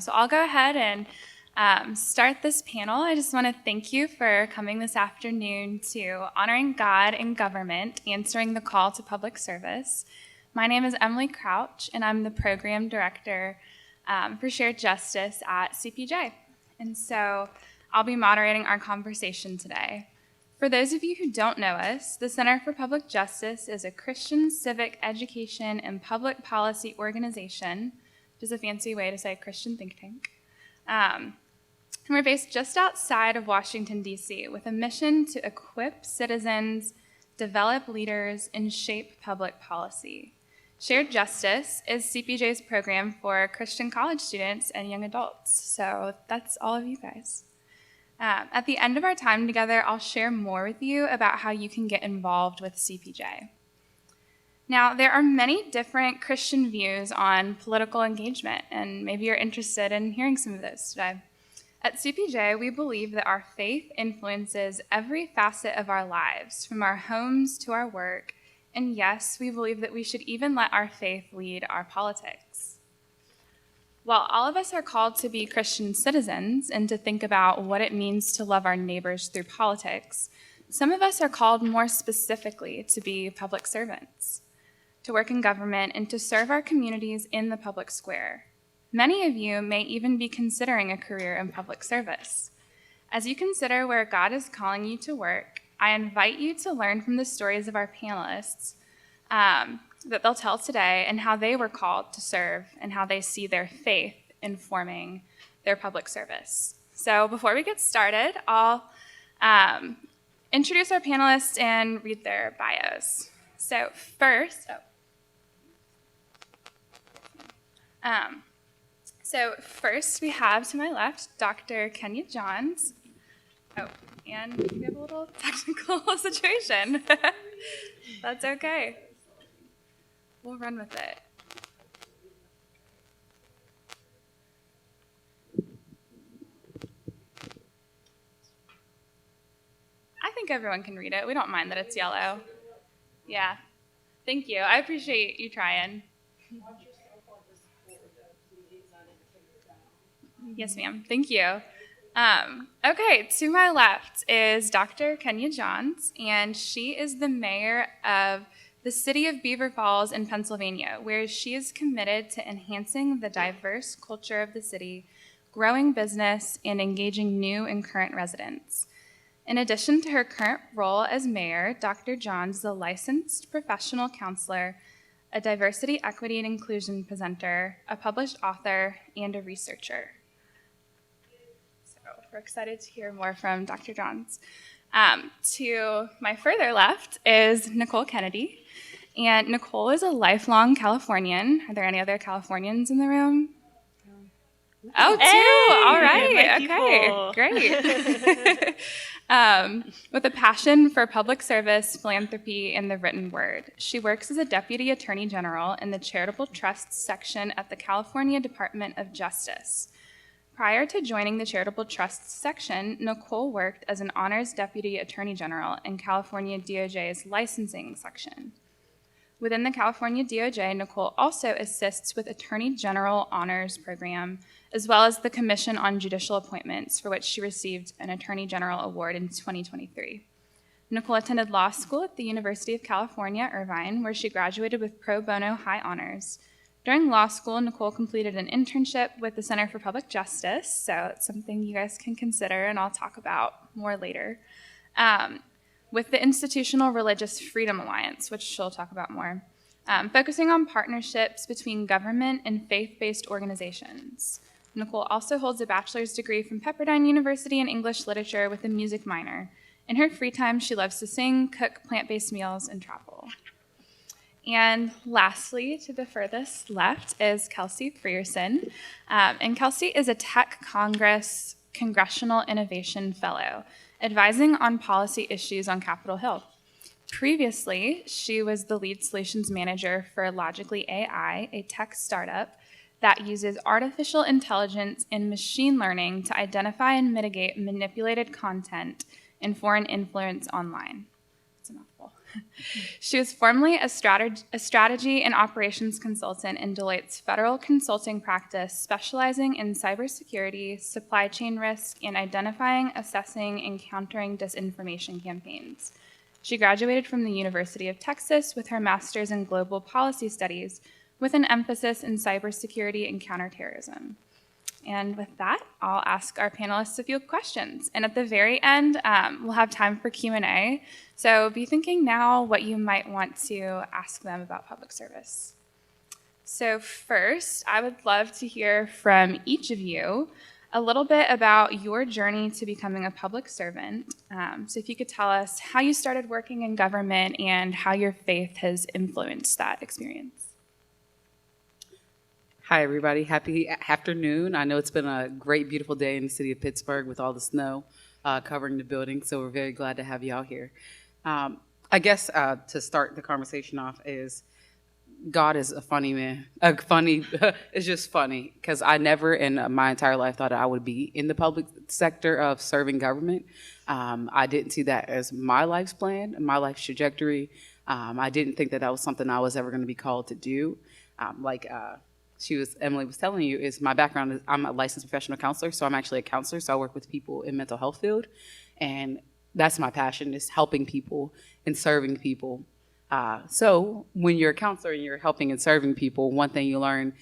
So I'll go ahead and start this panel. I just want to thank you for coming this afternoon to Honoring God in Government, Answering the Call to Public Service. My name is Emily Crouch, and I'm the Program Director for Shared Justice at CPJ. And so I'll be moderating our conversation today. For those of you who don't know us, the Center for Public Justice is a Christian civic education and public policy organization, which is a fancy way to say Christian think tank. And we're based just outside of Washington, D.C., with a mission to equip citizens, develop leaders, and shape public policy. Shared Justice is CPJ's program for Christian college students and young adults. So that's all of you guys. At the end of our time together, I'll share more with you about how you can get involved with CPJ. Now, there are many different Christian views on political engagement, and maybe you're interested in hearing some of those today. At CPJ, we believe that our faith influences every facet of our lives, from our homes to our work, and yes, we believe that we should even let our faith lead our politics. While all of us are called to be Christian citizens and to think about what it means to love our neighbors through politics, some of us are called more specifically to be public servants, to work in government, and to serve our communities in the public square. Many of you may even be considering a career in public service. As you consider where God is calling you to work, I invite you to learn from the stories of our panelists that they'll tell today and how they were called to serve and how they see their faith informing their public service. So before we get started, I'll introduce our panelists and read their bios. So first we have to my left Dr. Kenya Johns. And we have a little technical situation. That's okay. We'll run with it. I think everyone can read it. We don't mind that it's yellow. Yeah. Thank you. I appreciate you trying. Yes, ma'am. Thank you. Okay, to my left is Dr. Kenya Johns, and she is the mayor of the city of Beaver Falls in Pennsylvania, where she is committed to enhancing the diverse culture of the city, growing business, and engaging new and current residents. In addition to her current role as mayor, Dr. Johns is a licensed professional counselor, a diversity, equity, and inclusion presenter, a published author, and a researcher. We're excited to hear more from Dr. Johns. To my further left is Nicole Kennedy, and Nicole is a lifelong Californian. Are there any other Californians in the room? Oh, two! All right, okay, great. With a passion for public service, philanthropy, and the written word. She works as a Deputy Attorney General in the Charitable Trusts section at the California Department of Justice. Prior to joining the Charitable Trusts section, Nicole worked as an Honors Deputy Attorney General in California DOJ's licensing section. Within the California DOJ, Nicole also assists with Attorney General Honors Program, as well as the Commission on Judicial Appointments, for which she received an Attorney General Award in 2023. Nicole attended law school at the University of California, Irvine, where she graduated with pro bono high honors. During law school, Nicole completed an internship with the Center for Public Justice, so it's something you guys can consider, and I'll talk about more later, with the Institutional Religious Freedom Alliance, which she'll talk about more, focusing on partnerships between government and faith-based organizations. Nicole also holds a bachelor's degree from Pepperdine University in English literature with a music minor. In her free time, she loves to sing, cook plant-based meals, and travel. And lastly, to the furthest left is Kelsey Frierson. And Kelsey is a Tech Congress Congressional Innovation Fellow, advising on policy issues on Capitol Hill. Previously, she was the lead solutions manager for Logically AI, a tech startup that uses artificial intelligence and machine learning to identify and mitigate manipulated content and foreign influence online. It's a mouthful. She was formerly a strategy and operations consultant in Deloitte's federal consulting practice, specializing in cybersecurity, supply chain risk, and identifying, assessing, and countering disinformation campaigns. She graduated from the University of Texas with her master's in global policy studies, with an emphasis in cybersecurity and counterterrorism. And with that, I'll ask our panelists a few questions. And at the very end, we'll have time for Q&A. So be thinking now what you might want to ask them about public service. So first, I would love to hear from each of you a little bit about your journey to becoming a public servant. So if you could tell us how you started working in government and how your faith has influenced that experience. Hi, everybody. Happy afternoon. I know it's been a great, beautiful day in the city of Pittsburgh with all the snow covering the building, so we're very glad to have you out here. I guess to start the conversation off is God is a funny man. It's just funny because I never in my entire life thought I would be in the public sector of serving government. I didn't see that as my life's plan, my life's trajectory. I didn't think that that was something I was ever going to be called to do. Emily was telling you, is my background is I'm a licensed professional counselor, so I'm actually a counselor, so I work with people in mental health field, and that's my passion, is helping people and serving people. So when you're a counselor and you're helping and serving people, one thing you learn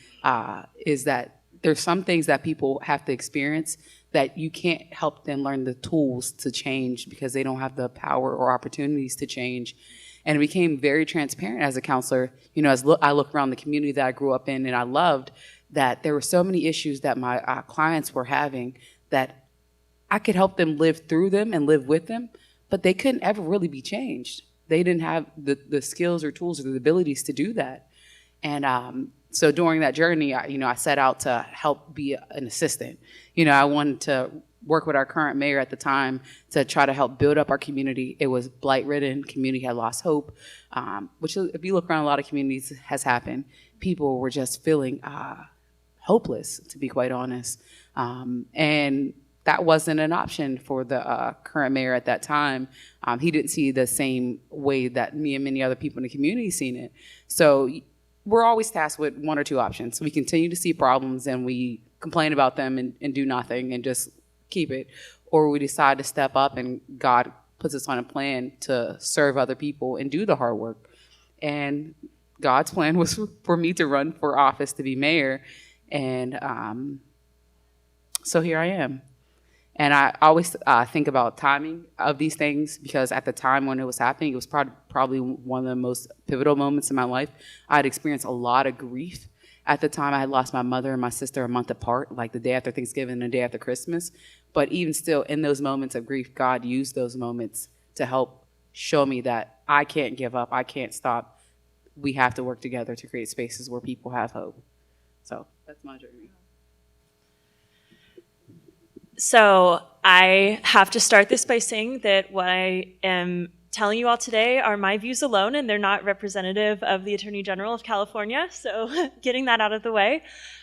is that there's some things that people have to experience that you can't help them learn the tools to change because they don't have the power or opportunities to change. And it became very transparent as a counselor. You know, I look around the community that I grew up in, and I loved that there were so many issues that my clients were having that I could help them live through them and live with them, but they couldn't ever really be changed. They didn't have the skills or tools or the abilities to do that. And so during that journey, I set out to help be an assistant. I wanted to work with our current mayor at the time to try to help build up our community. It was blight-ridden. Community had lost hope, which if you look around a lot of communities has happened. People were just feeling hopeless, to be quite honest. And that wasn't an option for the current mayor at that time. He didn't see the same way that me and many other people in the community seen it. So we're always tasked with one or two options. We continue to see problems and we complain about them and do nothing and just keep it, or we decide to step up and God puts us on a plan to serve other people and do the hard work. And God's plan was for me to run for office to be mayor, and so here I am. And I always think about timing of these things because at the time when it was happening, it was probably one of the most pivotal moments in my life. I had experienced a lot of grief. At the time, I had lost my mother and my sister a month apart, like the day after Thanksgiving and the day after Christmas. But even still, in those moments of grief, God used those moments to help show me that I can't give up, I can't stop. We have to work together to create spaces where people have hope. So that's my journey. So I have to start this by saying that what I am telling you all today are my views alone, and they're not representative of the Attorney General of California, so getting that out of the way.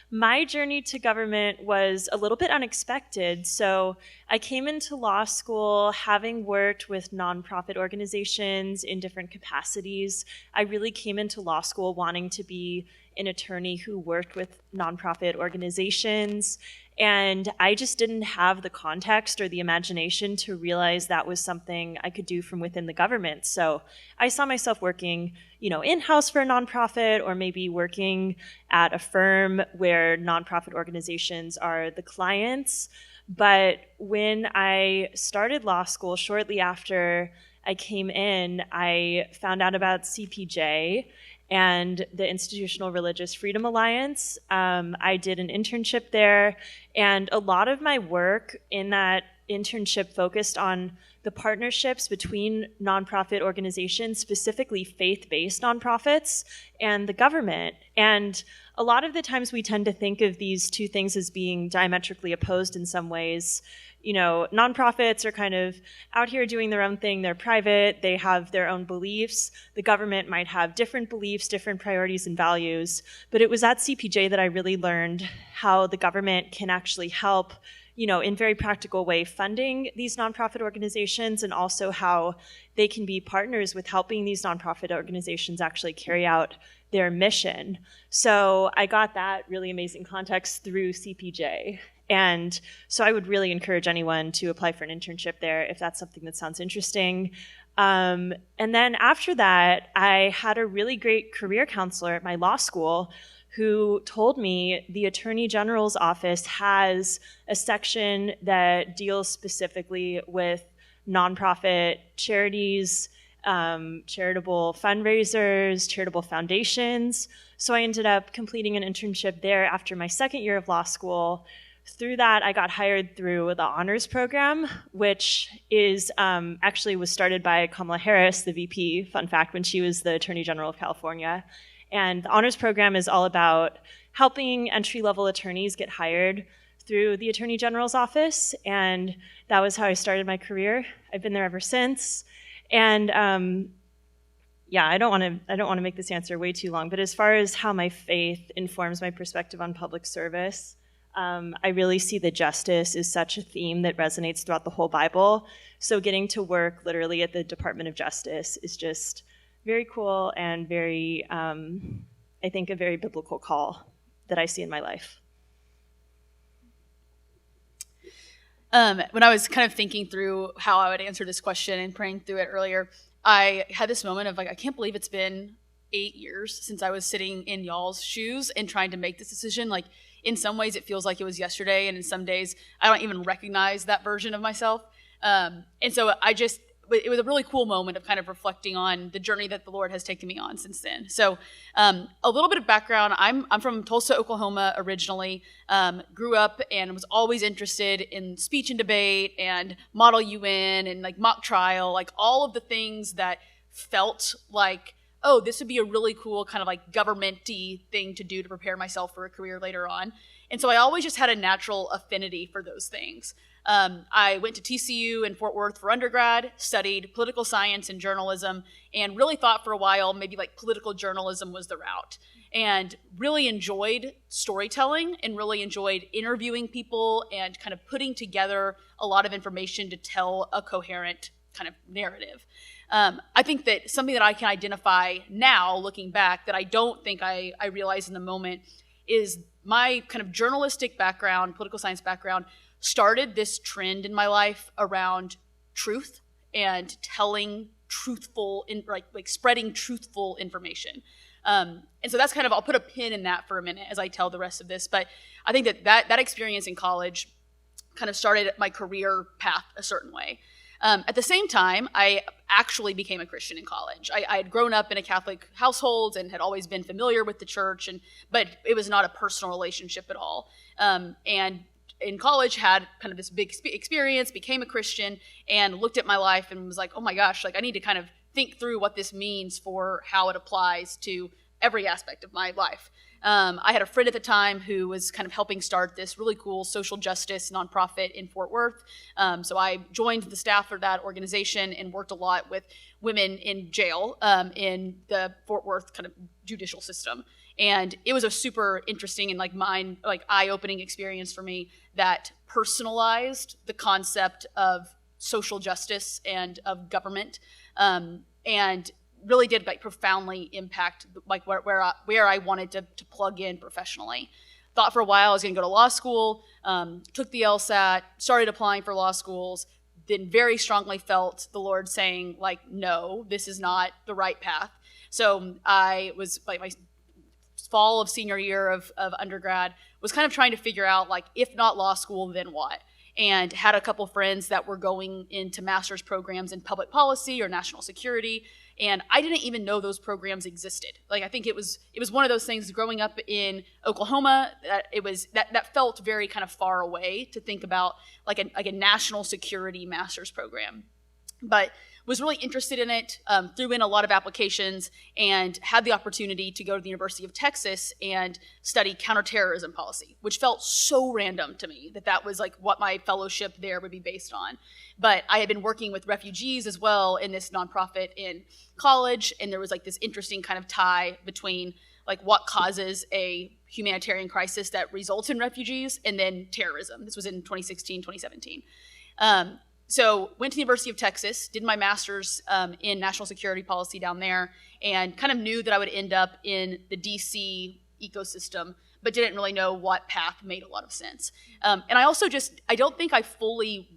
My journey to government was a little bit unexpected. So I came into law school having worked with nonprofit organizations in different capacities. I really came into law school wanting to be an attorney who worked with nonprofit organizations. And I just didn't have the context or the imagination to realize that was something I could do from within the government. So I saw myself working, in-house for a nonprofit, or maybe working at a firm where nonprofit organizations are the clients. But when I started law school, shortly after I came in, I found out about CPJ and the Institutional Religious Freedom Alliance. I did an internship there, and a lot of my work in that internship focused on the partnerships between nonprofit organizations, specifically faith-based nonprofits, and the government. And a lot of the times we tend to think of these two things as being diametrically opposed in some ways. Nonprofits are kind of out here doing their own thing. They're private. They have their own beliefs. The government might have different beliefs, different priorities and values. But it was at CPJ that I really learned how the government can actually help in very practical way, funding these nonprofit organizations, and also how they can be partners with helping these nonprofit organizations actually carry out their mission. So I got that really amazing context through CPJ. And so I would really encourage anyone to apply for an internship there if that's something that sounds interesting. And then after that, I had a really great career counselor at my law school who told me the Attorney General's office has a section that deals specifically with nonprofit charities, charitable fundraisers, charitable foundations. So I ended up completing an internship there after my second year of law school. Through that, I got hired through the honors program, which is actually was started by Kamala Harris, the VP, fun fact, when she was the Attorney General of California. And the honors program is all about helping entry-level attorneys get hired through the Attorney General's office, and that was how I started my career. I've been there ever since. And I don't want to make this answer way too long, but as far as how my faith informs my perspective on public service, I really see that justice is such a theme that resonates throughout the whole Bible. So getting to work literally at the Department of Justice is just very cool and very, I think, a very biblical call that I see in my life. When I was kind of thinking through how I would answer this question and praying through it earlier, I had this moment of I can't believe it's been 8 years since I was sitting in y'all's shoes and trying to make this decision. In some ways it feels like it was yesterday, and in some days I don't even recognize that version of myself. And so it was a really cool moment of kind of reflecting on the journey that the Lord has taken me on since then. So a little bit of background. I'm from Tulsa, Oklahoma originally, grew up and was always interested in speech and debate and Model UN and mock trial, all of the things that felt like, oh, this would be a really cool kind of government-y thing to do to prepare myself for a career later on. And so I always just had a natural affinity for those things. I went to TCU in Fort Worth for undergrad, studied political science and journalism, and really thought for a while maybe political journalism was the route. And really enjoyed storytelling and really enjoyed interviewing people and kind of putting together a lot of information to tell a coherent kind of narrative. I think that something that I can identify now, looking back, that I don't think I realized in the moment is my kind of journalistic background, political science background, started this trend in my life around truth and telling truthful, spreading truthful information. And so that's kind of, I'll put a pin in that for a minute as I tell the rest of this. But I think that experience in college kind of started my career path a certain way. At the same time, I actually became a Christian in college. I had grown up in a Catholic household and had always been familiar with the church, but it was not a personal relationship at all. And in college, had kind of this big experience, became a Christian, and looked at my life and was like, oh my gosh, I need to kind of think through what this means for how it applies to every aspect of my life. I had a friend at the time who was kind of helping start this really cool social justice nonprofit in Fort Worth. So I joined the staff of that organization and worked a lot with women in jail in the Fort Worth kind of judicial system. And it was a super interesting and eye-opening experience for me that personalized the concept of social justice and of government, and really did profoundly impact where I wanted to plug in professionally. Thought for a while I was going to go to law school, took the LSAT, started applying for law schools, then very strongly felt the Lord saying no, this is not the right path. So I was my fall of senior year of undergrad was kind of trying to figure out if not law school, then what? And had a couple friends that were going into master's programs in public policy or national security. And I didn't even know those programs existed. I think it was one of those things growing up in Oklahoma that felt very kind of far away to think about a national security master's program. But was really interested in it, threw in a lot of applications, and had the opportunity to go to the University of Texas and study counterterrorism policy, which felt so random to me that was what my fellowship there would be based on. But I had been working with refugees as well in this nonprofit in college, and there was this interesting kind of tie between like what causes a humanitarian crisis that results in refugees, and then terrorism. This was in 2016, 2017. So went to the University of Texas, did my master's in national security policy down there, and kind of knew that I would end up in the DC ecosystem, but didn't really know what path made a lot of sense. And I also I don't think I fully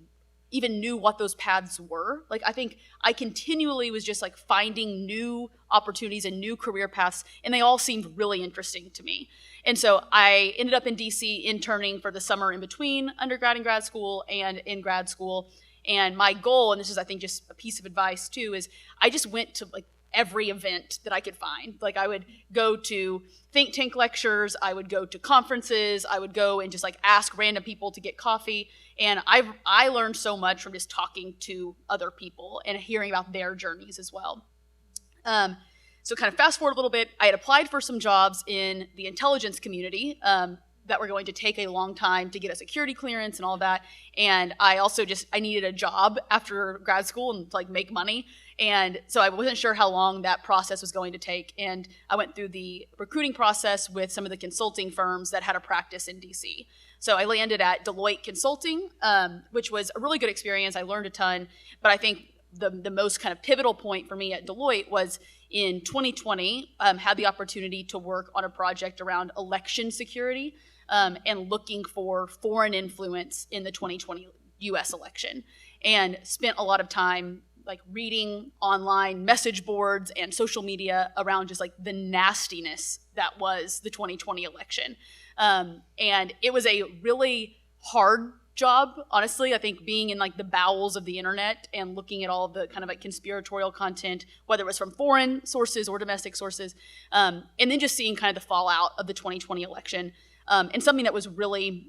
even knew what those paths were. Like, I think I continually was just like finding new opportunities and new career paths, and they all seemed really interesting to me. And so I ended up in DC interning for the summer in between undergrad and grad school and in grad school. And my goal, and this is I think just a piece of advice too, is I just went to like every event that I could find. Like, I would go to think tank lectures, I would go to conferences, I would go and just like ask random people to get coffee. And I learned so much from just talking to other people and hearing about their journeys as well. So kind of fast forward a little bit, I had applied for some jobs in the intelligence community that were going to take a long time to get a security clearance and all of that. And I also I needed a job after grad school and to like make money. And so I wasn't sure how long that process was going to take. And I went through the recruiting process with some of the consulting firms that had a practice in DC. So I landed at Deloitte Consulting, which was a really good experience. I learned a ton, but I think the most kind of pivotal point for me at Deloitte was in 2020, had the opportunity to work on a project around election security and looking for foreign influence in the 2020 US election, and spent a lot of time like reading online message boards and social media around just like the nastiness that was the 2020 election. And it was a really hard job, honestly. I think being in like the bowels of the internet and looking at all the kind of like conspiratorial content, whether it was from foreign sources or domestic sources, and then just seeing kind of the fallout of the 2020 election. And something that was really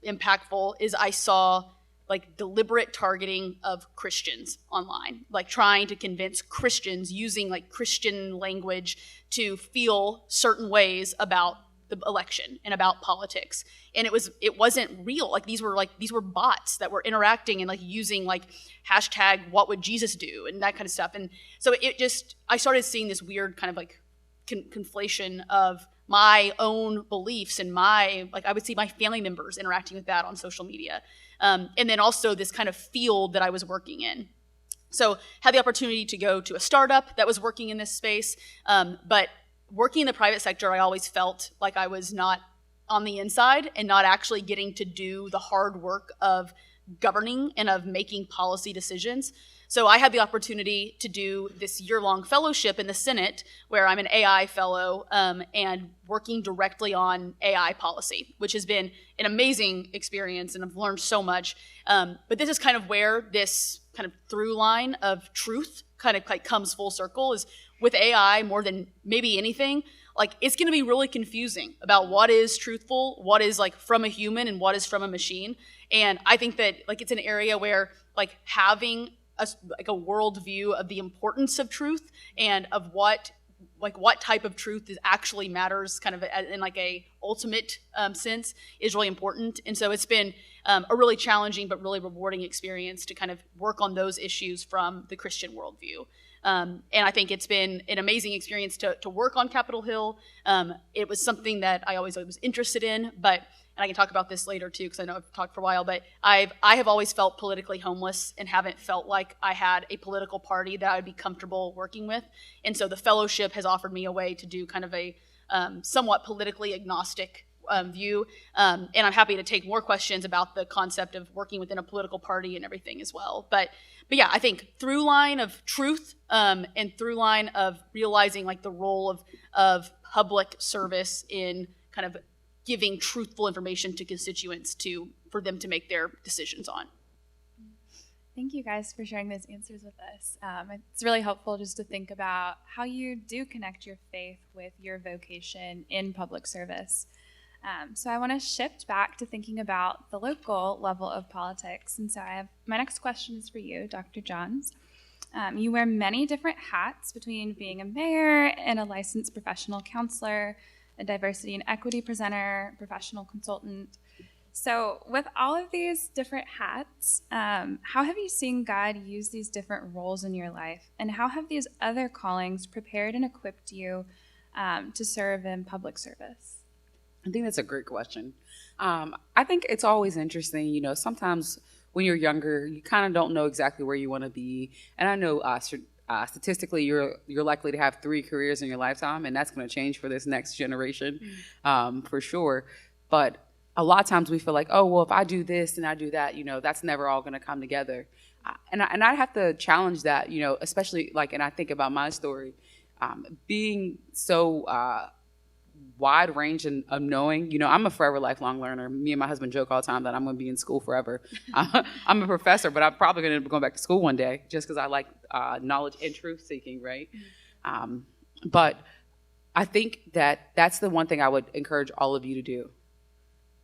impactful is I saw like deliberate targeting of Christians online, like trying to convince Christians using like Christian language to feel certain ways about the election and about politics. And it wasn't real. Like these were bots that were interacting and like using like hashtag what would Jesus do and that kind of stuff. And so I started seeing this weird kind of like conflation of my own beliefs and I would see my family members interacting with that on social media. And then also this kind of field that I was working in. So had the opportunity to go to a startup that was working in this space, but working in the private sector, I always felt like I was not on the inside and not actually getting to do the hard work of governing and of making policy decisions. So I had the opportunity to do this year-long fellowship in the Senate where I'm an AI fellow and working directly on AI policy, which has been an amazing experience and I've learned so much. But this is kind of where this kind of through line of truth kind of like comes full circle, is with AI more than maybe anything, like it's going to be really confusing about what is truthful, what is like from a human and what is from a machine. And I think that like it's an area where like having a worldview of the importance of truth and of what type of truth is actually matters kind of in like a ultimate sense is really important. And so it's been a really challenging but really rewarding experience to kind of work on those issues from the Christian worldview. And I think it's been an amazing experience to work on Capitol Hill. It was something that I always was interested in, and I can talk about this later too, because I know I've talked for a while, but I have always felt politically homeless and haven't felt like I had a political party that I would be comfortable working with. And so the fellowship has offered me a way to do kind of a somewhat politically agnostic view. And I'm happy to take more questions about the concept of working within a political party and everything as well. But yeah, I think through line of truth and through line of realizing like the role of public service in kind of giving truthful information to constituents for them to make their decisions on. Thank you guys for sharing those answers with us. It's really helpful just to think about how you do connect your faith with your vocation in public service. So I want to shift back to thinking about the local level of politics. And so my next question is for you, Dr. Johns. You wear many different hats between being a mayor and a licensed professional counselor, a diversity and equity presenter, professional consultant. So with all of these different hats, how have you seen God use these different roles in your life? And how have these other callings prepared and equipped you to serve in public service? I think that's a great question. I think it's always interesting. Sometimes when you're younger, you kind of don't know exactly where you want to be. And I know statistically, you're likely to have 3 careers in your lifetime, and that's going to change for this next generation, for sure. But a lot of times we feel like, oh, well, if I do this and I do that, that's never all going to come together. And I have to challenge that, especially and I think about my story, being so wide range of knowing. I'm a forever lifelong learner. Me and my husband joke all the time that I'm going to be in school forever. I'm a professor, but I'm probably going to be going back to school one day just because I like knowledge and truth seeking, right? But I think that's the one thing I would encourage all of you to do.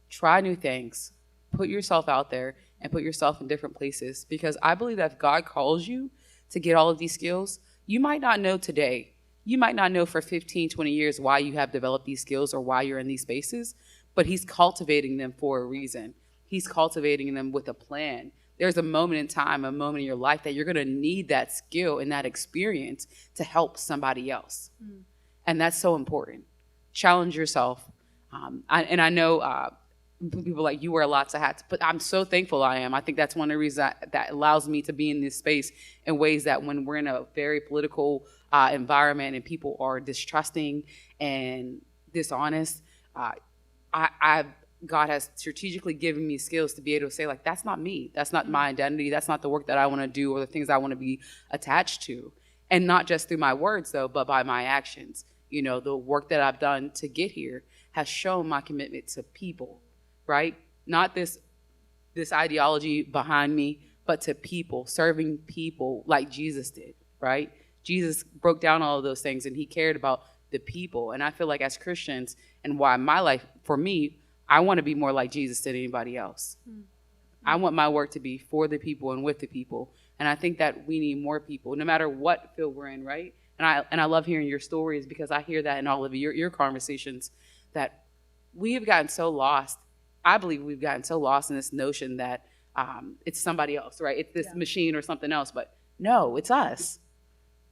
Try new things. Put yourself out there and put yourself in different places, because I believe that if God calls you to get all of these skills, you might not know today. You might not know for 15, 20 years why you have developed these skills or why you're in these spaces, but he's cultivating them for a reason. He's cultivating them with a plan. There's a moment in time, a moment in your life that you're going to need that skill and that experience to help somebody else. And that's so important. Challenge yourself. I know people like you wear lots of hats, but I'm so thankful I am. I think that's one of the reasons that allows me to be in this space in ways that when we're in a very political environment and people are distrusting and dishonest, God has strategically given me skills to be able to say, that's not me. That's not my identity. That's not the work that I want to do or the things I want to be attached to. And not just through my words, though, but by my actions. The work that I've done to get here has shown my commitment to people, right? Not this ideology behind me, but to people, serving people like Jesus did, right? Jesus broke down all of those things, and he cared about the people. And I feel like as Christians, and why my life, for me, I want to be more like Jesus than anybody else. I want my work to be for the people and with the people. And I think that we need more people, no matter what field we're in, right? And I love hearing your stories, because I hear that in all of your conversations, that we have gotten so lost. I believe we've gotten so lost in this notion that it's somebody else, right? It's this machine or something else. But no, it's us.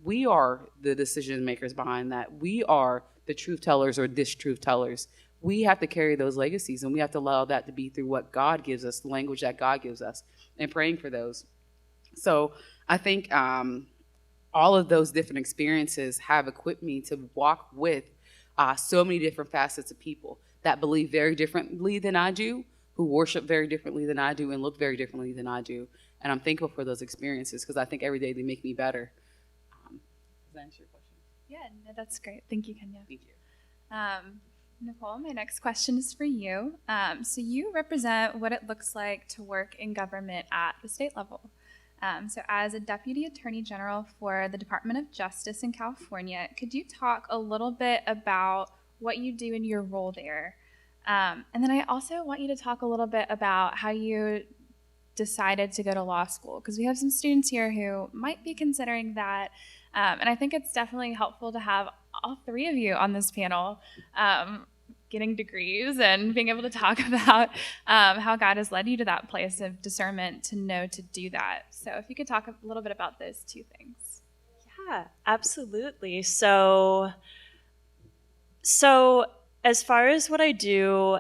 We are the decision makers behind that. We are the truth tellers or distruth tellers. We have to carry those legacies, and we have to allow that to be through what God gives us, the language that God gives us, and praying for those. So I think all of those different experiences have equipped me to walk with so many different facets of people that believe very differently than I do, who worship very differently than I do, and look very differently than I do. And I'm thankful for those experiences, because I think every day they make me better. Does that answer your question? Yeah, no, that's great. Thank you, Kenya. Thank you. Nicole, my next question is for you. So you represent what it looks like to work in government at the state level. So as a Deputy Attorney General for the Department of Justice in California, could you talk a little bit about what you do in your role there? And then I also want you to talk a little bit about how you decided to go to law school, because we have some students here who might be considering that. And I think it's definitely helpful to have all 3 of you on this panel getting degrees and being able to talk about how God has led you to that place of discernment to know to do that. So if you could talk a little bit about those 2 things. Yeah, absolutely. So as far as what I do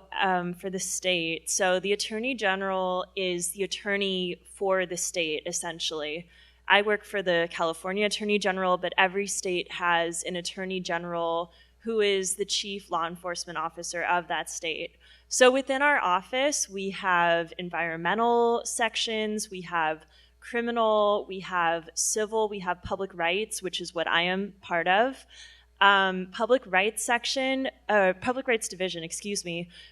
for the state, so the Attorney General is the attorney for the state, essentially. I work for the California Attorney General, but every state has an Attorney General who is the chief law enforcement officer of that state. So within our office, we have environmental sections, we have criminal, we have civil, we have public rights, which is what I am part of. Public rights division,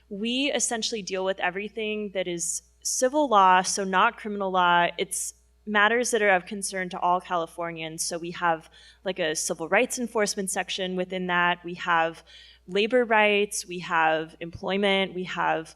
we essentially deal with everything that is civil law, so not criminal law. It's matters that are of concern to all Californians. So we have like a civil rights enforcement section within that. We have labor rights, we have employment, we have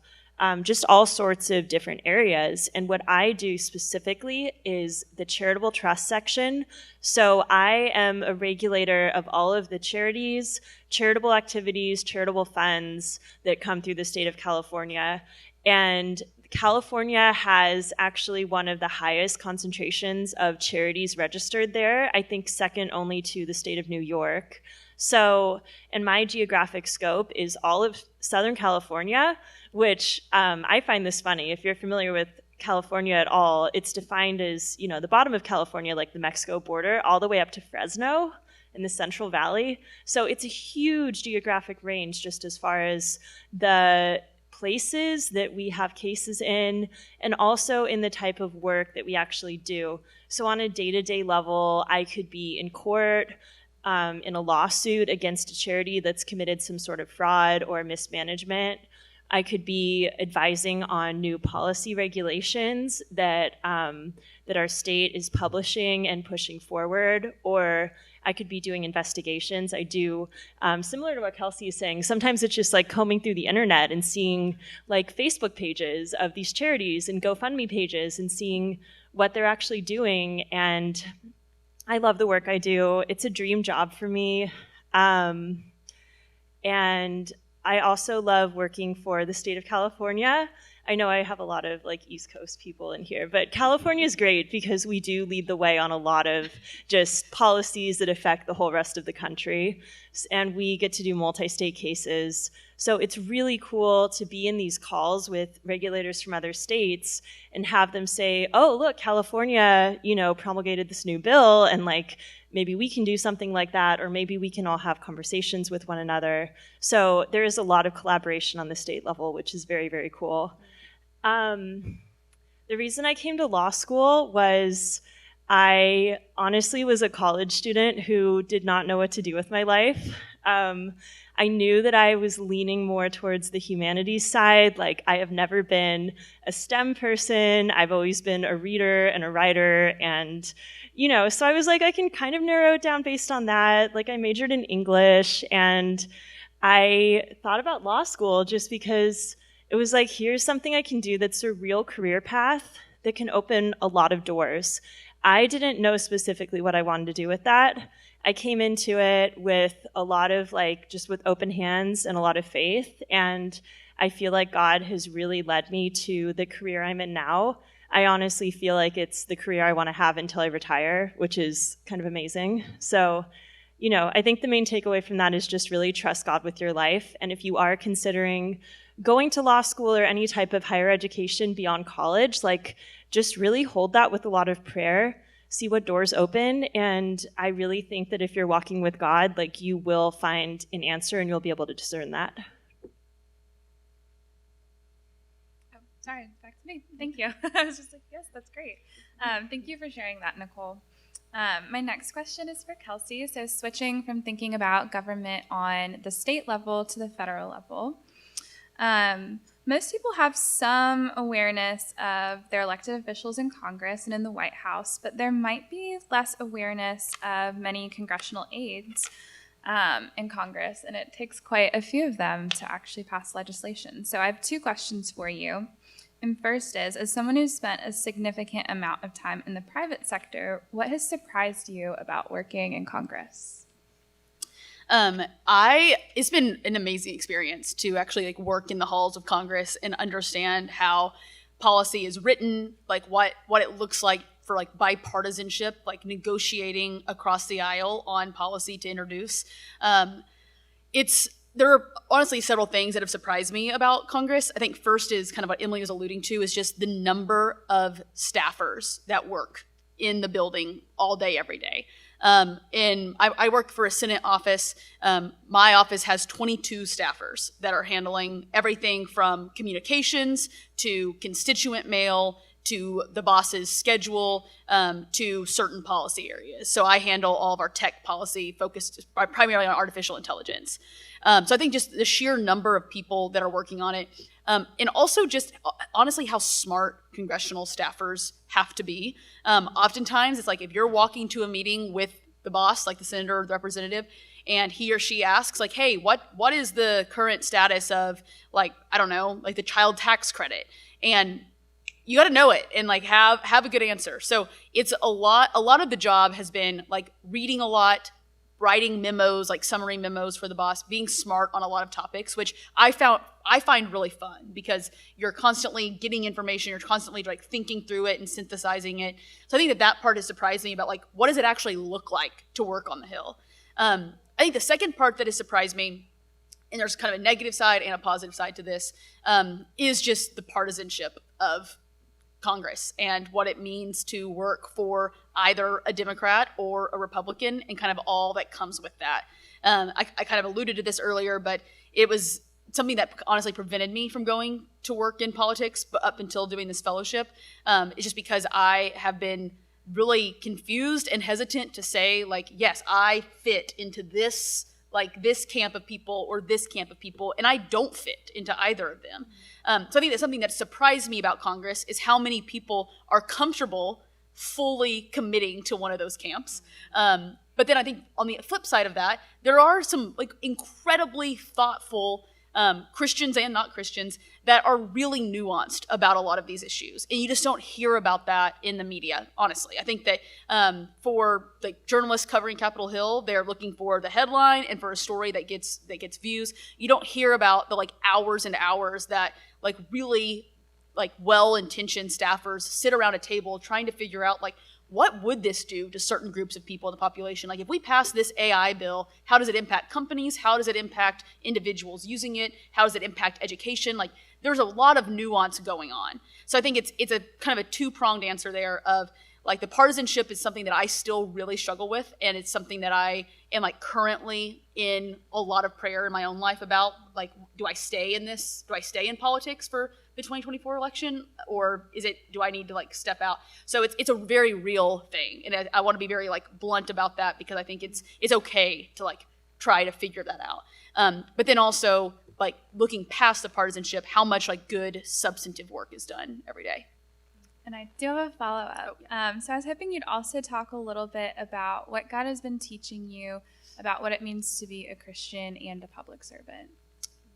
just all sorts of different areas. And what I do specifically is the charitable trust section. So I am a regulator of all of the charities, charitable activities, charitable funds that come through the state of California. And California has actually one of the highest concentrations of charities registered there, I think second only to the state of New York. So, and my geographic scope is all of Southern California, which I find this funny. If you're familiar with California at all, it's defined as, the bottom of California, like the Mexico border, all the way up to Fresno in the Central Valley. So it's a huge geographic range just as far as the places that we have cases in, and also in the type of work that we actually do. So on a day-to-day level, I could be in court in a lawsuit against a charity that's committed some sort of fraud or mismanagement. I could be advising on new policy regulations that our state is publishing and pushing forward, or I could be doing investigations. I do, similar to what Kelsey is saying, sometimes it's just like combing through the internet and seeing like Facebook pages of these charities and GoFundMe pages and seeing what they're actually doing. And I love the work I do. It's a dream job for me. And I also love working for the state of California. I know I have a lot of like East Coast people in here, but California is great because we do lead the way on a lot of just policies that affect the whole rest of the country. And we get to do multi-state cases. So it's really cool to be in these calls with regulators from other states and have them say, oh, look, California, promulgated this new bill, and like, maybe we can do something like that, or maybe we can all have conversations with one another. So there is a lot of collaboration on the state level, which is very, very cool. The reason I came to law school was I honestly was a college student who did not know what to do with my life. I knew that I was leaning more towards the humanities side. Like, I have never been a STEM person. I've always been a reader and a writer, and so I was like, I can kind of narrow it down based on that. Like, I majored in English, and I thought about law school just because it was like, here's something I can do that's a real career path that can open a lot of doors. I didn't know specifically what I wanted to do with that. I came into it with a lot of just with open hands and a lot of faith, and I feel like God has really led me to the career I'm in now. I honestly feel like it's the career I want to have until I retire, which is kind of amazing. So, I think the main takeaway from that is just really trust God with your life. And if you are considering going to law school or any type of higher education beyond college, just really hold that with a lot of prayer, see what doors open. And I really think that if you're walking with God, you will find an answer and you'll be able to discern that. Sorry, back to me. Thank you. I was just like, yes, that's great. Thank you for sharing that, Nicole. My next question is for Kelsey. So switching from thinking about government on the state level to the federal level, most people have some awareness of their elected officials in Congress and in the White House, but there might be less awareness of many congressional aides in Congress, and it takes quite a few of them to actually pass legislation. So I have two questions for you. And first is, as someone who's spent a significant amount of time in the private sector, what has surprised you about working in Congress? It's been an amazing experience to actually work in the halls of Congress and understand how policy is written, what it looks like for bipartisanship, negotiating across the aisle on policy to introduce. There are honestly several things that have surprised me about Congress. I think first is kind of what Emily was alluding to, is just the number of staffers that work in the building all day, every day. And I work for a Senate office. My office has 22 staffers that are handling everything from communications to constituent mail to the boss's schedule, to certain policy areas. So I handle all of our tech policy focused primarily on artificial intelligence. So I think just the sheer number of people that are working on it, and also just honestly how smart congressional staffers have to be. Oftentimes it's if you're walking to a meeting with the boss, the senator or the representative, and he or she asks hey, what is the current status of I don't know, the child tax credit? And you got to know it and have a good answer. So it's a lot of the job has been reading a lot, writing memos, summary memos for the boss, being smart on a lot of topics, which I find really fun because you're constantly getting information, you're constantly thinking through it and synthesizing it. So I think that part has surprised me about what does it actually look like to work on the Hill. I think the second part that has surprised me, and there's kind of a negative side and a positive side to this, is just the partisanship of Congress and what it means to work for either a Democrat or a Republican and kind of all that comes with that. I kind of alluded to this earlier, but it was something that honestly prevented me from going to work in politics, but up until doing this fellowship. It's just because I have been really confused and hesitant to say, like, yes, I fit into this, like this camp of people or this camp of people, and I don't fit into either of them. So I think that's something that surprised me about Congress is how many people are comfortable fully committing to one of those camps. But then I think on the flip side of that, there are some like incredibly thoughtful Christians and not Christians that are really nuanced about a lot of these issues. And you just don't hear about that in the media, honestly. I think that for like journalists covering Capitol Hill, they're looking for the headline and for a story that gets views. You don't hear about the like hours and hours that like really like well-intentioned staffers sit around a table trying to figure out like, what would this do to certain groups of people in the population? Like if we pass this AI bill, how does it impact companies? How does it impact individuals using it? How does it impact education? Like there's a lot of nuance going on. So I think it's a kind of a two-pronged answer there of like the partisanship is something that I still really struggle with, and it's something that I am like currently in a lot of prayer in my own life about, like, do I stay in this? Do I stay in politics for the 2024 election, or do I need to like step out? So it's a very real thing, and I want to be very like blunt about that because I think it's okay to like try to figure that out. But then also like looking past the partisanship, how much like good substantive work is done every day. And I do have a follow-up. So I was hoping you'd also talk a little bit about what God has been teaching you about what it means to be a Christian and a public servant.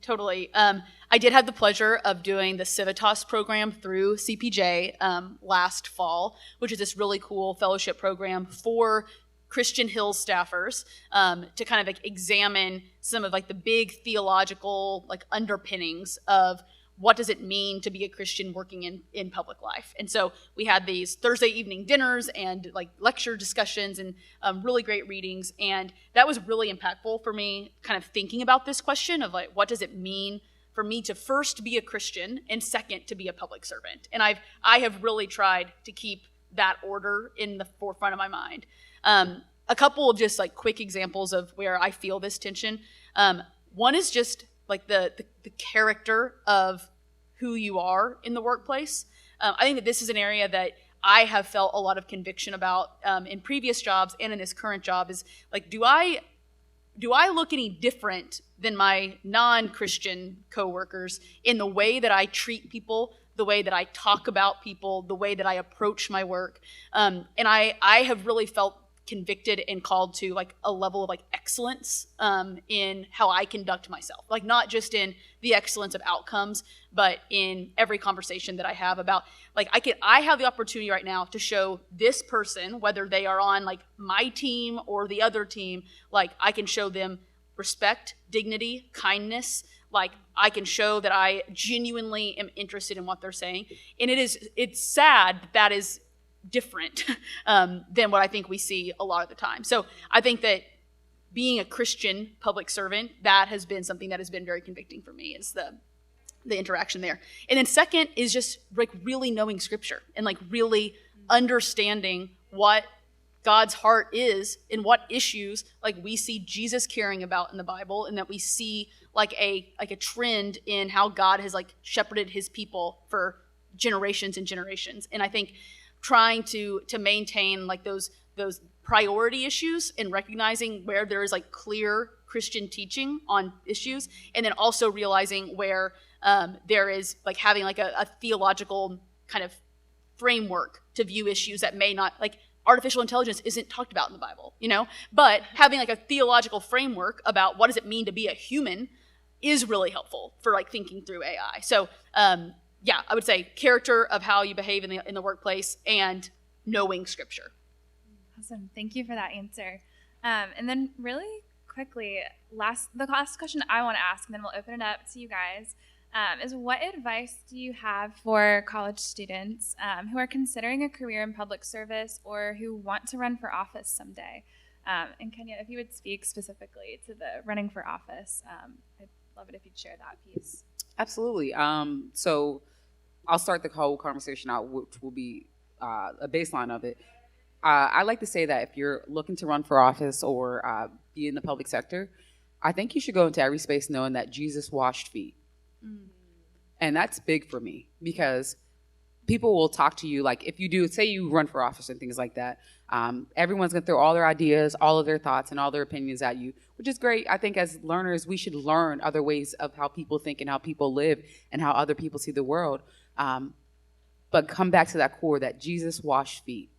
Totally. I did have the pleasure of doing the Civitas program through CPJ last fall, which is this really cool fellowship program for Christian Hill staffers to kind of like examine some of like the big theological like underpinnings of what does it mean to be a Christian working in public life. And so we had these Thursday evening dinners and like lecture discussions and really great readings. And that was really impactful for me kind of thinking about this question of like, what does it mean for me to first be a Christian and second to be a public servant? And I have really tried to keep that order in the forefront of my mind. A couple of just like quick examples of where I feel this tension. One is just like the character of who you are in the workplace. I think that this is an area that I have felt a lot of conviction about in previous jobs and in this current job is like, do I look any different than my non-Christian coworkers in the way that I treat people, the way that I talk about people, the way that I approach my work? And I have really felt convicted and called to like a level of like excellence in how I conduct myself, like not just in the excellence of outcomes, but in every conversation that I have about like I have the opportunity right now to show this person, whether they are on like my team or the other team, like I can show them respect, dignity, kindness. Like I can show that I genuinely am interested in what they're saying. And it's sad that is different than what I think we see a lot of the time. So I think that being a Christian public servant, that has been something that has been very convicting for me, is the interaction there. And then second is just like really knowing scripture and like really understanding what God's heart is and what issues like we see Jesus caring about in the Bible, and that we see like a trend in how God has like shepherded his people for generations and generations. And I think trying to maintain like those priority issues and recognizing where there is like clear Christian teaching on issues, and then also realizing where there is like having like a theological kind of framework to view issues that may not, like artificial intelligence isn't talked about in the Bible, you know, but having like a theological framework about what does it mean to be a human is really helpful for like thinking through AI. So yeah, I would say character of how you behave in the workplace and knowing scripture. Awesome. Thank you for that answer. And then really quickly, the last question I want to ask, and then we'll open it up to you guys, is what advice do you have for college students who are considering a career in public service or who want to run for office someday? And Kenya, if you would speak specifically to the running for office, I'd love it if you'd share that piece. Absolutely. So I'll start the whole conversation out, which will be a baseline of it. I like to say that if you're looking to run for office or be in the public sector, I think you should go into every space knowing that Jesus washed feet. Mm. And that's big for me because people will talk to you, like if you do, say you run for office and things like that, everyone's going to throw all their ideas, all of their thoughts, and all their opinions at you, which is great. I think as learners, we should learn other ways of how people think and how people live and how other people see the world. But come back to that core that Jesus washed feet.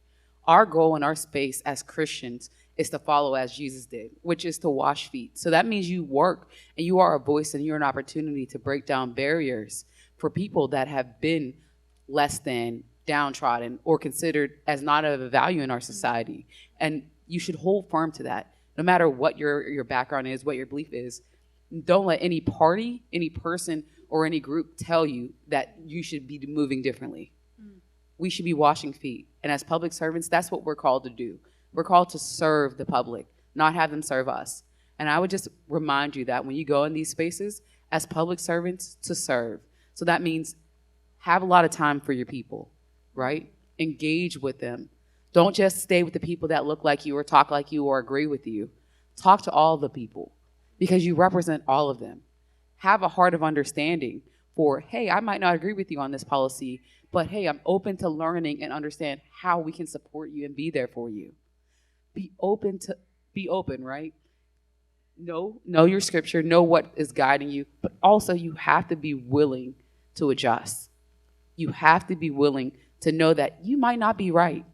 Our goal in our space as Christians is to follow as Jesus did, which is to wash feet. So that means you work and you are a voice and you're an opportunity to break down barriers for people that have been less than, downtrodden, or considered as not of a value in our society. And you should hold firm to that. No matter what your background is, what your belief is, don't let any party, any person, or any group tell you that you should be moving differently. We should be washing feet. And as public servants, that's what we're called to do. We're called to serve the public, not have them serve us. And I would just remind you that when you go in these spaces, as public servants, to serve. So that means have a lot of time for your people, right? Engage with them. Don't just stay with the people that look like you or talk like you or agree with you. Talk to all the people because you represent all of them. Have a heart of understanding for, hey, I might not agree with you on this policy, but hey, I'm open to learning and understand how we can support you and be there for you. Be open, right? Know your scripture, know what is guiding you, but also you have to be willing to adjust. You have to be willing to know that you might not be right.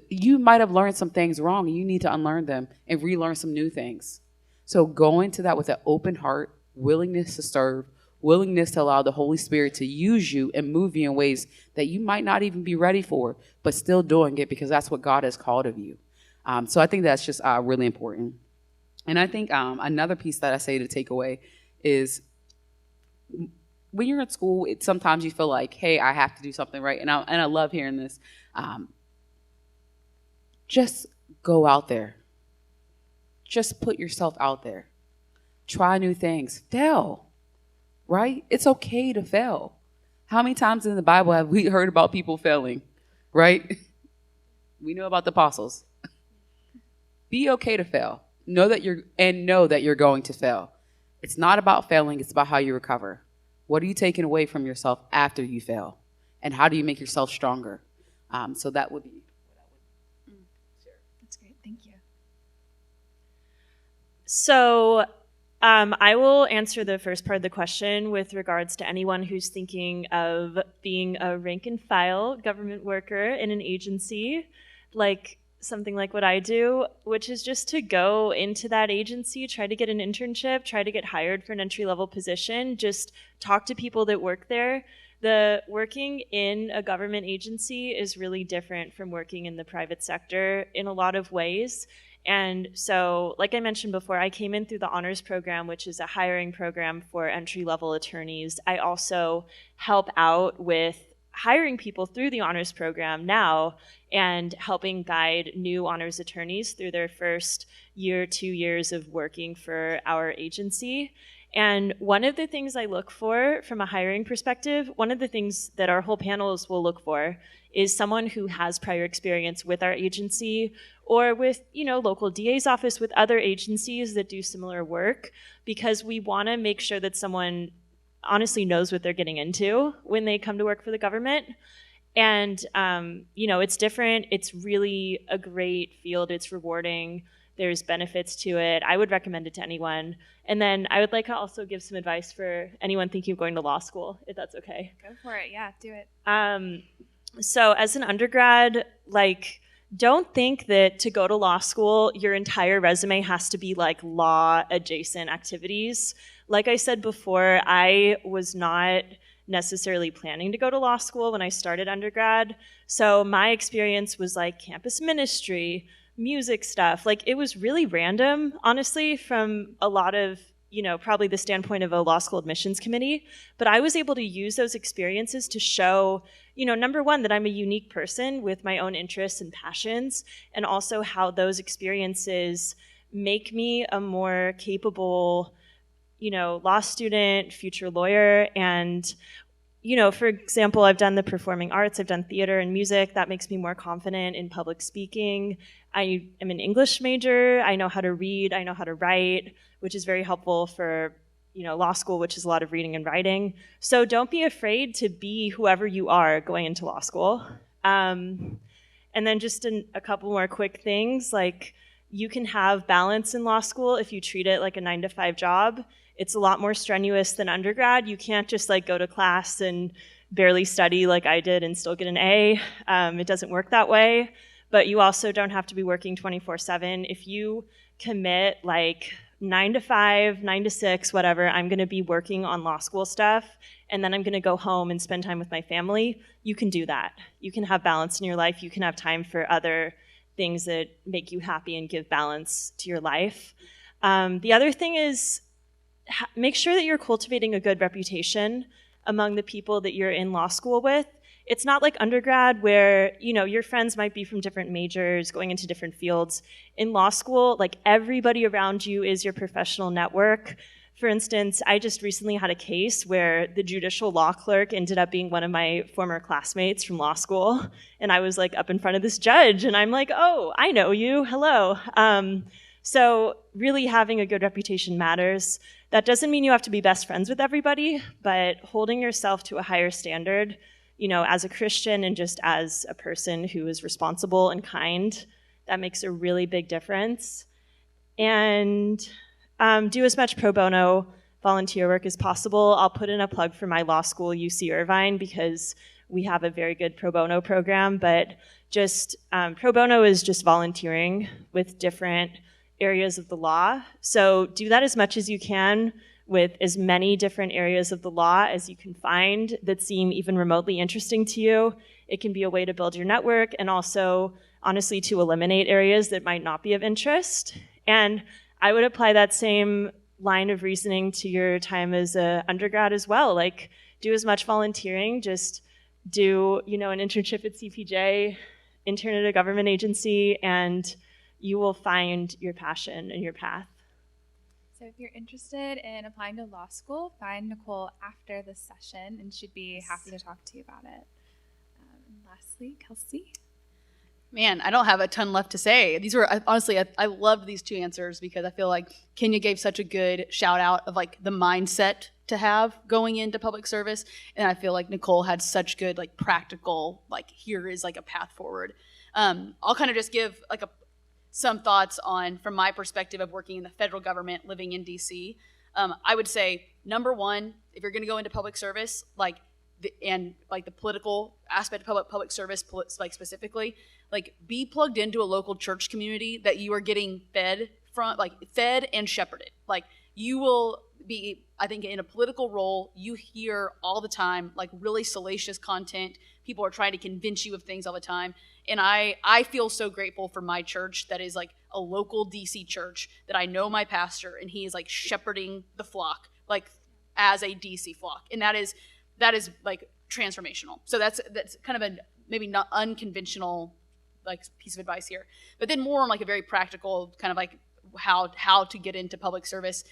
You might have learned some things wrong and you need to unlearn them and relearn some new things. So go into that with an open heart, willingness to serve, willingness to allow the Holy Spirit to use you and move you in ways that you might not even be ready for, but still doing it because that's what God has called of you. So I think that's just really important. And I think another piece that I say to take away is when you're in school, sometimes you feel like, hey, I have to do something right. And I love hearing this. Just go out there. Just put yourself out there. Try new things. Fail, right? It's okay to fail. How many times in the Bible have we heard about people failing, right? We know about the apostles. Be okay to fail. Know that you're going to fail. It's not about failing. It's about how you recover. What are you taking away from yourself after you fail? And how do you make yourself stronger? So that would be what I would share. That's great. Thank you. So I will answer the first part of the question with regards to anyone who's thinking of being a rank and file government worker in an agency, like something like what I do, which is just to go into that agency, try to get an internship, try to get hired for an entry-level position, just talk to people that work there. The working in a government agency is really different from working in the private sector in a lot of ways. And so, like I mentioned before, I came in through the honors program, which is a hiring program for entry-level attorneys. I also help out with hiring people through the honors program now and helping guide new honors attorneys through their first year, 2 years of working for our agency. And one of the things I look for from a hiring perspective, one of the things that our whole panels will look for is someone who has prior experience with our agency or with, local DA's office, with other agencies that do similar work, because we want to make sure that someone honestly knows what they're getting into when they come to work for the government. And, it's different. It's really a great field. It's rewarding. There's benefits to it. I would recommend it to anyone. And then I would like to also give some advice for anyone thinking of going to law school, if that's okay. Go for it. Yeah, do it. So as an undergrad, don't think that to go to law school, your entire resume has to be law adjacent activities. Like I said before, I was not necessarily planning to go to law school when I started undergrad. So my experience was campus ministry, music stuff. It was really random, honestly, from a lot of, probably the standpoint of a law school admissions committee. But I was able to use those experiences to show, number one, that I'm a unique person with my own interests and passions, and also how those experiences make me a more capable, law student, future lawyer. And, for example, I've done the performing arts, I've done theater and music. That makes me more confident in public speaking. I am an English major. I know how to read, I know how to write, which is very helpful for law school, which is a lot of reading and writing. So don't be afraid to be whoever you are going into law school. And then just a couple more quick things, like you can have balance in law school if you treat it like a 9-to-5 job. It's a lot more strenuous than undergrad. You can't just go to class and barely study like I did and still get an A. It doesn't work that way. But you also don't have to be working 24/7. If you commit 9 to 5, 9 to 6, whatever, I'm going to be working on law school stuff, and then I'm going to go home and spend time with my family, you can do that. You can have balance in your life. You can have time for other things that make you happy and give balance to your life. The other thing is make sure that you're cultivating a good reputation among the people that you're in law school with. It's not like undergrad where, your friends might be from different majors, going into different fields. In law school, everybody around you is your professional network. For instance, I just recently had a case where the judicial law clerk ended up being one of my former classmates from law school. And I was up in front of this judge and I'm oh, I know you, hello. So really having a good reputation matters. That doesn't mean you have to be best friends with everybody, but holding yourself to a higher standard, as a Christian and just as a person who is responsible and kind, that makes a really big difference. And do as much pro bono volunteer work as possible. I'll put in a plug for my law school, UC Irvine, because we have a very good pro bono program, but just pro bono is just volunteering with different areas of the law. So do that as much as you can with as many different areas of the law as you can find that seem even remotely interesting to you. It can be a way to build your network and also, honestly, to eliminate areas that might not be of interest. And I would apply that same line of reasoning to your time as an undergrad as well. Do as much volunteering, just do, an internship at CPJ, intern at a government agency, and you will find your passion and your path. So if you're interested in applying to law school, find Nicole after this session and she'd be happy to talk to you about it. And lastly, Kelsey. Man, I don't have a ton left to say. These were, honestly, I loved these two answers because I feel like Kenya gave such a good shout out of the mindset to have going into public service. And I feel like Nicole had such good practical, here is a path forward. I'll kind of just give some thoughts on, from my perspective of working in the federal government, living in DC. I would say, number one, if you're going to go into public service, the political aspect of public service, specifically, be plugged into a local church community that you are getting fed from, fed and shepherded. You will be, I think, in a political role, you hear all the time, really salacious content. People are trying to convince you of things all the time. And I feel so grateful for my church that is a local DC church, that I know my pastor and he is shepherding the flock, as a DC flock. And that is transformational. So that's kind of a maybe not unconventional piece of advice here. But then more on a very practical kind of how to get into public service.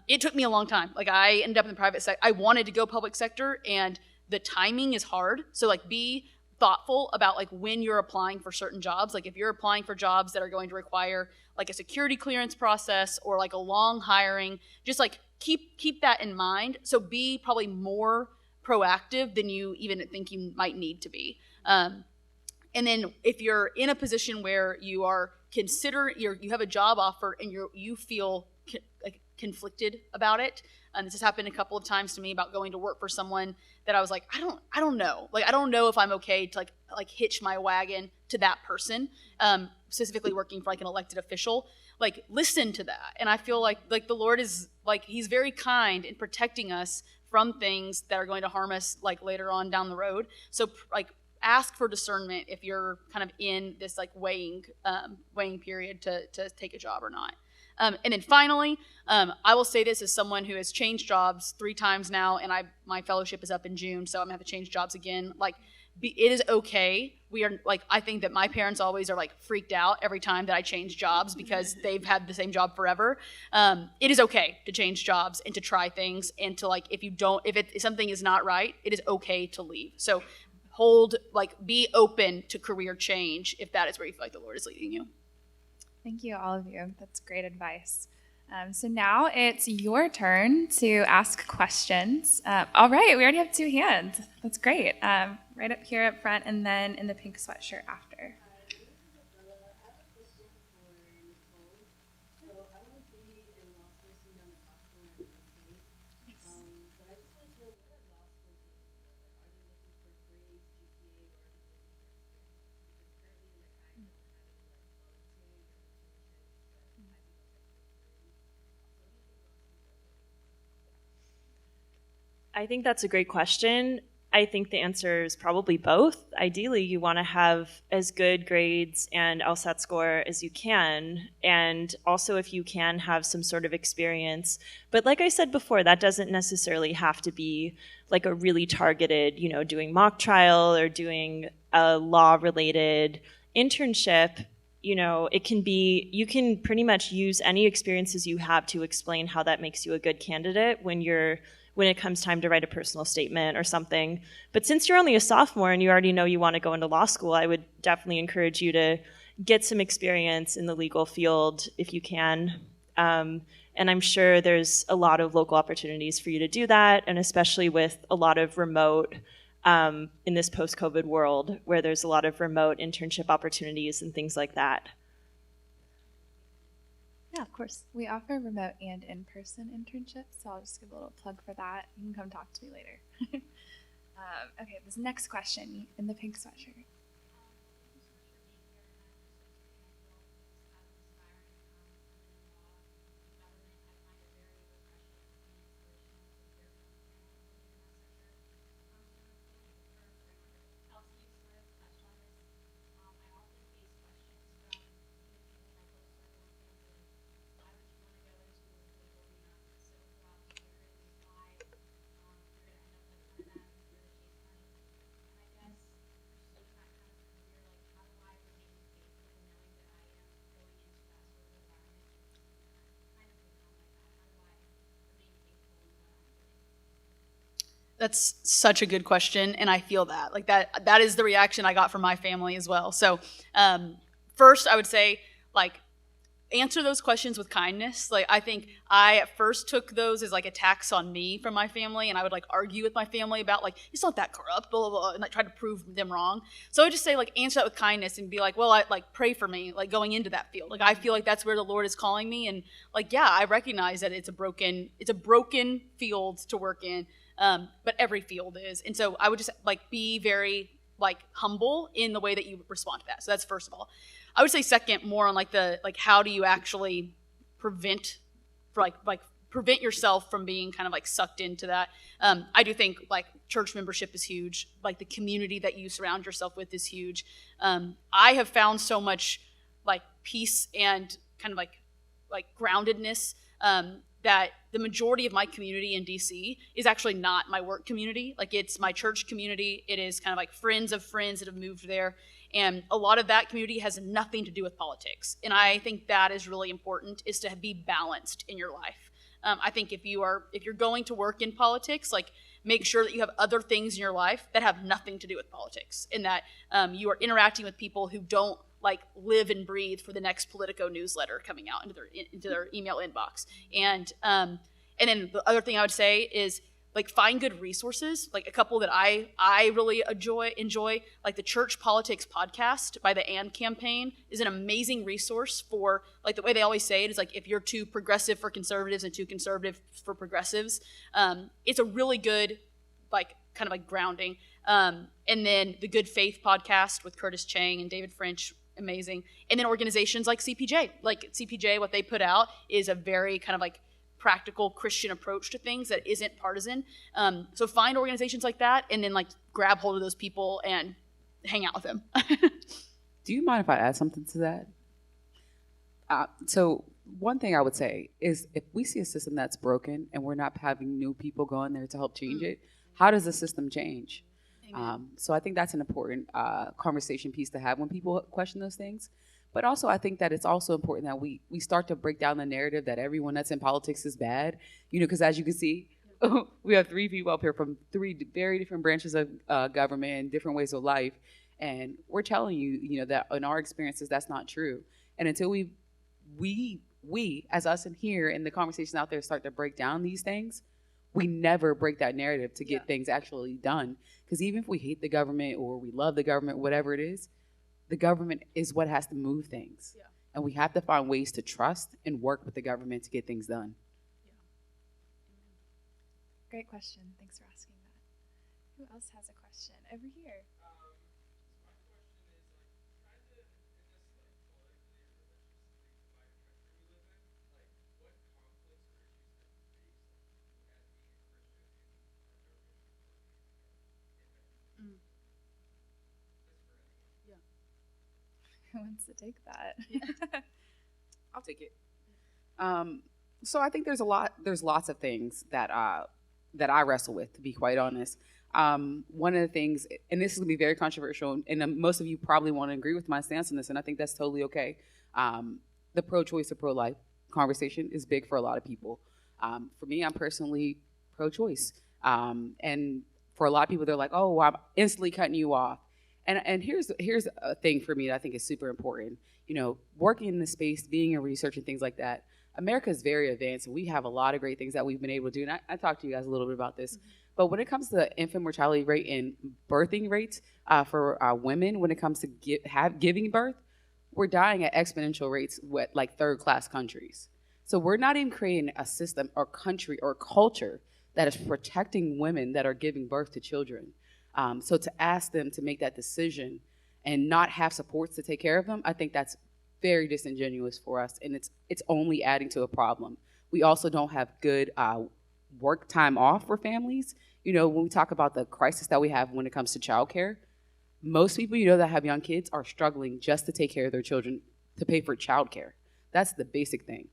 It took me a long time. I ended up in the private sector. I wanted to go public sector, and the timing is hard. So be thoughtful about when you're applying for certain jobs. If you're applying for jobs that are going to require a security clearance process or a long hiring, just keep that in mind. So be probably more proactive than you even think you might need to be. And then if you're in a position where you are you have a job offer and you feel conflicted about it, and this has happened a couple of times to me about going to work for someone that I was I don't know. I don't know if I'm okay to hitch my wagon to that person, specifically working for an elected official. Listen to that. And I feel like the Lord is he's very kind in protecting us from things that are going to harm us later on down the road. So ask for discernment if you're kind of in this weighing period to take a job or not. And then finally, I will say this as someone who has changed jobs 3 times now, and my fellowship is up in June, so I'm gonna have to change jobs again. it is okay. We are like, I think that my parents always are like freaked out every time that I change jobs because they've had the same job forever. It is okay to change jobs and to try things, and to like, if something is not right, it is okay to leave. So be open to career change if that is where you feel like the Lord is leading you. Thank you, all of you. That's great advice. So now it's your turn to ask questions. All right, we already have 2 hands. That's great. Right up here up front, and then in the pink sweatshirt after. I think that's a great question. I think the answer is probably both. Ideally, you want to have as good grades and LSAT score as you can, and also if you can have some sort of experience. But like I said before, that doesn't necessarily have to be like a really targeted, doing mock trial or doing a law-related internship. It can be, you can pretty much use any experiences you have to explain how that makes you a good candidate when it comes time to write a personal statement or something. But since you're only a sophomore and you already know you want to go into law school, I would definitely encourage you to get some experience in the legal field if you can. And I'm sure there's a lot of local opportunities for you to do that, and especially with a lot of remote, in this post-COVID world where there's a lot of remote internship opportunities and things like that. Yeah, of course. We offer remote and in-person internships, so I'll just give a little plug for that. You can come talk to me later. Okay, this next question in the pink sweatshirt. That's such a good question, and I feel that. Like that is the reaction I got from my family as well. So first, I would say, like, answer those questions with kindness. Like, I think I at first took those as like attacks on me from my family, and I would like argue with my family about like, it's not that corrupt, blah, blah, blah, and like try to prove them wrong. So I would just say, like, answer that with kindness and be like, well, pray for me, like, going into that field. Like, I feel like that's where the Lord is calling me, and like, yeah, I recognize that it's a broken field to work in. But every field is. And so I would just like be very like humble in the way that you respond to that. So that's first of all. I would say second, more on like how do you actually prevent yourself from being kind of like sucked into that. I do think like church membership is huge. Like the community that you surround yourself with is huge. I have found so much like peace and kind of like groundedness that the majority of my community in DC is actually not my work community. Like, it's my church community. It is kind of like friends of friends that have moved there. And a lot of that community has nothing to do with politics. And I think that is really important, is to be balanced in your life. I think if you're going to work in politics, like, make sure that you have other things in your life that have nothing to do with politics, and that you are interacting with people who don't like live and breathe for the next Politico newsletter coming out into their email inbox. And then the other thing I would say is like find good resources. Like a couple that I really enjoy, like the Church Politics podcast by the AND campaign is an amazing resource for, like, the way they always say it is like, if you're too progressive for conservatives and too conservative for progressives, it's a really good like kind of like grounding. And then the Good Faith podcast with Curtis Chang and David French, amazing. And then organizations like CPJ. Like CPJ, what they put out is a very kind of like practical Christian approach to things that isn't partisan. So find organizations like that, and then like grab hold of those people and hang out with them. Do you mind if I add something to that? So one thing I would say is, if we see a system that's broken and we're not having new people go in there to help change it, how does the system change? So I think that's an important conversation piece to have when people question those things. But also, I think that it's also important that we start to break down the narrative that everyone that's in politics is bad. Because as you can see, we have 3 people up here from 3 very different branches of government and different ways of life. And we're telling you, that in our experiences, that's not true. And until we as us in here and the conversation out there start to break down these things, we never break that narrative to get things actually done. Because even if we hate the government or we love the government, whatever it is, the government is what has to move things. Yeah. And we have to find ways to trust and work with the government to get things done. Yeah. Great question. Thanks for asking that. Who else has a question? Over here. Who wants to take that? I'll take it. So I think there's lots of things that I wrestle with, to be quite honest. One of the things, and this is gonna be very controversial, and most of you probably want to agree with my stance on this, and I think that's totally okay. The pro-choice or pro-life conversation is big for a lot of people. For me, I'm personally pro-choice, and for a lot of people, they're like, "Oh, I'm instantly cutting you off." And here's a thing for me that I think is super important. Working in this space, being in research and things like that, America is very advanced, and we have a lot of great things that we've been able to do. And I talked to you guys a little bit about this. Mm-hmm. But when it comes to the infant mortality rate and birthing rates for women, when it comes to giving birth, we're dying at exponential rates with like third-class countries. So we're not even creating a system or country or culture that is protecting women that are giving birth to children. So to ask them to make that decision and not have supports to take care of them, I think that's very disingenuous for us, and it's only adding to a problem. We also don't have good work time off for families. When we talk about the crisis that we have when it comes to childcare, most people that have young kids are struggling just to take care of their children, to pay for childcare. That's the basic thing.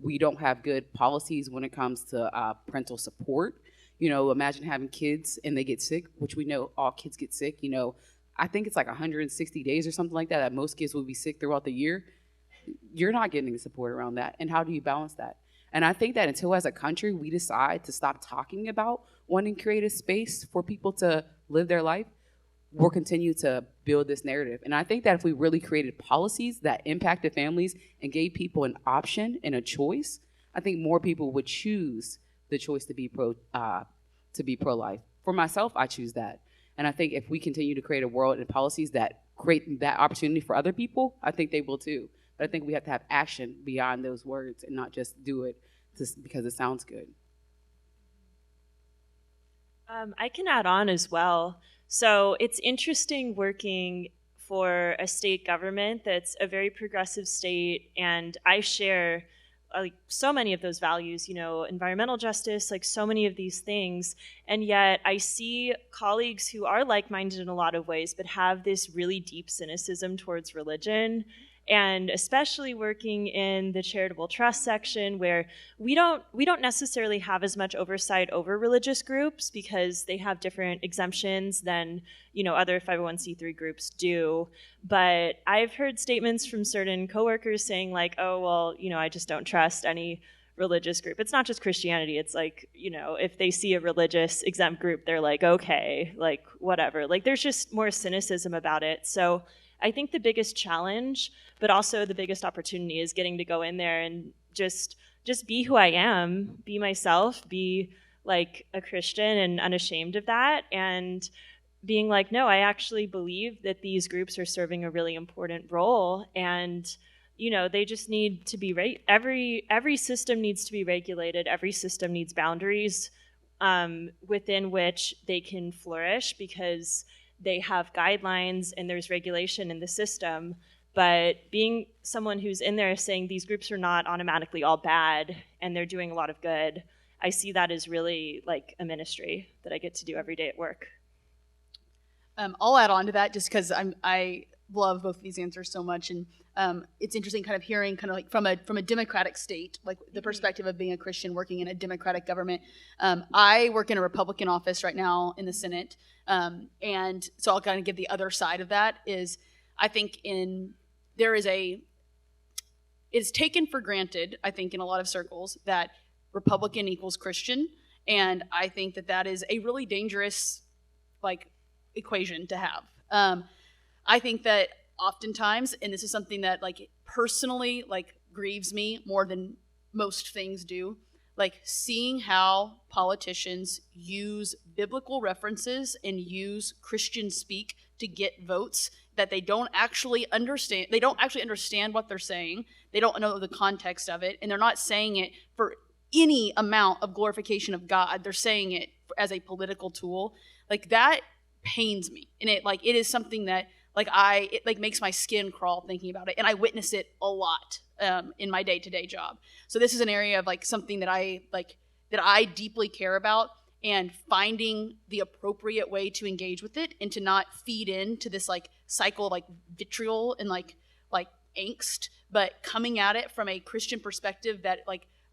We don't have good policies when it comes to parental support. Imagine having kids and they get sick, which we know all kids get sick. I think it's like 160 days or something like that most kids will be sick throughout the year. You're not getting the support around that. And how do you balance that? And I think that until as a country we decide to stop talking about wanting to create a space for people to live their life, we'll continue to build this narrative. And I think that if we really created policies that impacted families and gave people an option and a choice, I think more people would choose the choice to be pro-life. For myself, I choose that. And I think if we continue to create a world and policies that create that opportunity for other people, I think they will too. But I think we have to have action beyond those words and not just do it just because it sounds good. I can add on as well. So it's interesting working for a state government that's a very progressive state, and I share so many of those values, environmental justice, so many of these things. And yet I see colleagues who are like-minded in a lot of ways, but have this really deep cynicism towards religion. And especially working in the charitable trust section, where we don't necessarily have as much oversight over religious groups because they have different exemptions than other 501c3 groups do. But I've heard statements from certain coworkers saying oh well, I just don't trust any religious group. It's not just Christianity. It's if they see a religious exempt group, they're okay, whatever. There's just more cynicism about it. So I think the biggest challenge, but also the biggest opportunity, is getting to go in there and just be who I am, be myself, be a Christian and unashamed of that, and being no, I actually believe that these groups are serving a really important role, and they just need to be every system needs to be regulated. Every system needs boundaries within which they can flourish, because they have guidelines and there's regulation in the system. But being someone who's in there saying these groups are not automatically all bad and they're doing a lot of good, I see that as really a ministry that I get to do every day at work. I'll add on to that just because I love both of these answers so much, and it's interesting kind of hearing kind of like from a democratic state, like the perspective of being a Christian working in a democratic government. I work in a Republican office right now in the Senate, and so I'll kind of give the other side of that. Is I think it's taken for granted, I think, in a lot of circles that Republican equals Christian, and I think that is a really dangerous equation to have. I think that oftentimes, and this is something that personally grieves me more than most things do, seeing how politicians use biblical references and use Christian speak to get votes that they don't actually understand. They don't actually understand what they're saying. They don't know the context of it, and they're not saying it for any amount of glorification of God. They're saying it as a political tool. That pains me, and it is something that it makes my skin crawl thinking about it, and I witness it a lot in my day-to-day job. So this is an area of something that I deeply care about, and finding the appropriate way to engage with it and to not feed into this cycle of vitriol and angst, but coming at it from a Christian perspective that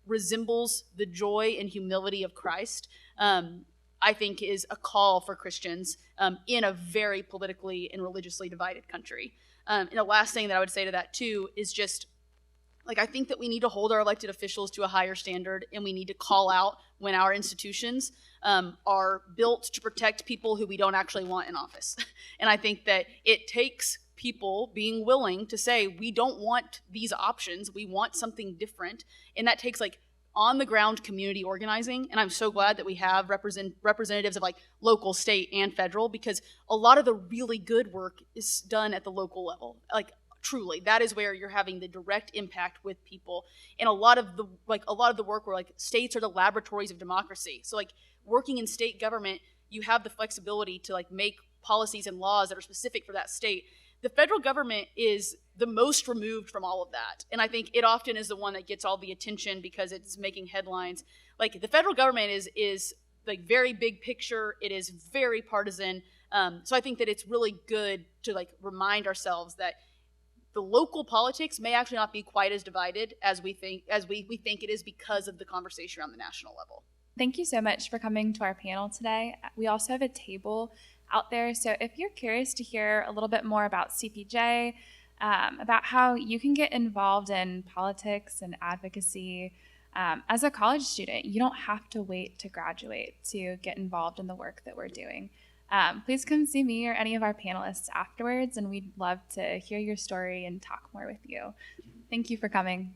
resembles the joy and humility of Christ. I think is a call for Christians in a very politically and religiously divided country. And the last thing that I would say to that too is just I think that we need to hold our elected officials to a higher standard, and we need to call out when our institutions are built to protect people who we don't actually want in office. And I think that it takes people being willing to say, we don't want these options, we want something different, and that takes on the ground community organizing. And I'm so glad that we have representatives of local, state, and federal, because a lot of the really good work is done at the local level. Truly, that is where you're having the direct impact with people. And a lot of the work where states are the laboratories of democracy. So working in state government, you have the flexibility to make policies and laws that are specific for that state. The federal government is the most removed from all of that. And I think it often is the one that gets all the attention because it's making headlines. The federal government is very big picture. It is very partisan. So I think that it's really good to remind ourselves that the local politics may actually not be quite as divided as we think it is, because of the conversation around the national level. Thank you so much for coming to our panel today. We also have a table out there, so if you're curious to hear a little bit more about CPJ, about how you can get involved in politics and advocacy as a college student, you don't have to wait to graduate to get involved in the work that we're doing. Please come see me or any of our panelists afterwards, and we'd love to hear your story and talk more with you. Thank you for coming.